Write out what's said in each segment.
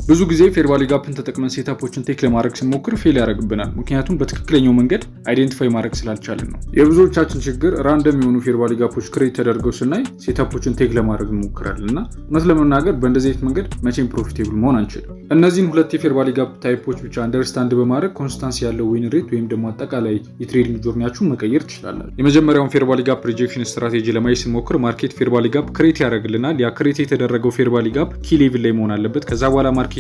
ብዙ ጊዜ ፌር ቫልዩ ጋፕን ተጠቅመን ሴታፖችን ቴክ ለማድረግ ስንሞክር ፌል ያደርግብናል። ምክንያቱም በትክክለኛው መንገድ አይዴንቲፋይ ማድረግ ስላልቻልን ነው። የብዙዎቻችን ችግር ራንደም የሆኑ ፌር ቫልዩ ጋፖች ክሬት ተደርገው ስናይ ሴታፖችን ቴክ ለማድረግ እንሞክራለን እና እውነት ለመናገር በእንደዚህ አይነት መንገድ መቼም ፕሮፊቴብል መሆን አንችልም። እነዚህን ሁለት የፌር ቫልዩ ጋፕ ታይፖች ብቻ አንደርስታንድ በማድረግ ኮንስታንሲ ያለው ዊን ሬት ወይም ደግሞ አጠቃላይ የትሬዲንግ ጆርኒያችሁን መቀየር ትችላላችሁ። የመጀመሪያውን ፌር ቫልዩ ጋፕ ሪጀክሽን ስትራቴጂ ለማየት ስንሞክር ማርኬት ፌር ቫልዩ ጋፕ ክሬት ያደርግልናል። ያ ክሬት የተደረገው ፌር ቫልዩ ጋፕ ኪ ሌቭል ላይ መሆን አለበት። ከዛ በኋላ ማርኬቱ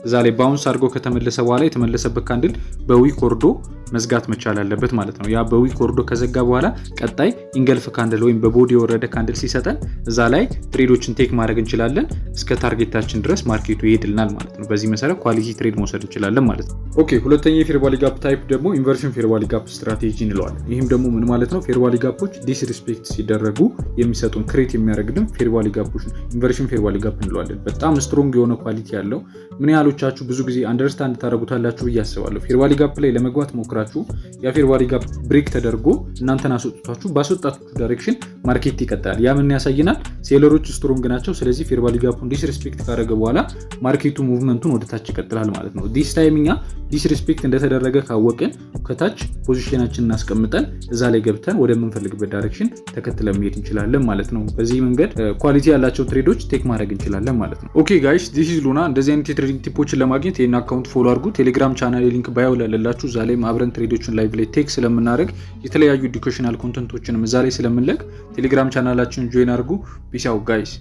እዛ ላይ ባውንስ አድርጎ ከተመለሰ በኋላ የተመለሰበት ካንድል በዊክ ወርዶ መዝጋት መቻል አለበት ማለት ነው። ያ በዊክ ወርዶ ከዘጋ በኋላ ቀጣይ ኢንገልፍ ካንድል ወይም በቦዲ የወረደ ካንድል ሲሰጠን እዛ ላይ ትሬዶችን ቴክ ማድረግ እንችላለን። እስከ ታርጌታችን ድረስ ማርኬቱ ይሄድልናል ማለት ነው። በዚህ መሰረት ኳሊቲ ትሬድ መውሰድ እንችላለን ማለት ነው። ኦኬ፣ ሁለተኛ የፌር ቫልዩ ጋፕ ታይፕ ደግሞ ኢንቨርሽን ፌር ቫልዩ ጋፕ ስትራቴጂ እንለዋለን። ይህም ደግሞ ምን ማለት ነው? ፌር ቫልዩ ጋፖች ዲስሪስፔክት ሲደረጉ የሚሰጡን ክሬት የሚያደርግልን ፌር ቫልዩ ጋፖች ኢንቨርሽን ፌር ቫልዩ ጋፕ እንለዋለን። በጣም ስትሮንግ የሆነ ኳሊቲ ያለው ምን ያህሎቻችሁ ብዙ ጊዜ አንደርስታንድ ታደርጉታላችሁ ብዬ አስባለሁ። ፌር ቫልዩ ጋፕ ላይ ለመግባት ሞክራችሁ ያ ፌር ቫልዩ ጋፕ ብሬክ ተደርጎ እናንተን አስወጥቷችሁ ባስወጣችሁ ዳይሬክሽን ማርኬት ይቀጥላል። ያ ምን ያሳየናል? ሴለሮች ስትሮንግ ናቸው። ስለዚህ ፌር ቫልዩ ጋፑን ዲስሪስፔክት ካደረገ በኋላ ማርኬቱ ሙቭመንቱን ወደ ታች ይቀጥላል ማለት ነው። ዲስ ታይም እኛ ዲስሪስፔክት እንደተደረገ ካወቅን ከታች ፖዚሽናችንን እናስቀምጠን እዛ ላይ ገብተን ወደምንፈልግበት ዳይሬክሽን ተከትለን መሄድ እንችላለን ማለት ነው። በዚህ መንገድ ኳሊቲ ያላቸው ትሬዶች ቴክ ማድረግ እንችላለን ማለት ነው። ኦኬ ጋይስ፣ ዲስ ኢዝ ሉና። እንደዚህ አይነት የትሬዲንግ ቲፖችን ለማግኘት ይሄን አካውንት ፎሎ አድርጉ። ቴሌግራም ቻናል ሊንክ ባዮ ላይ ያለላችሁ። እዛ ላይ አብረን ትሬዶችን ላይቭ ላይ ቴክ ስለምናደርግ የተለያዩ ኤዱኬሽናል ኮንተንቶችንም እዛ ላይ ስለምንለቅ ቴሌግራም ቻናላችንን ጆይን አድርጉ። ፒስ አውት ጋይስ።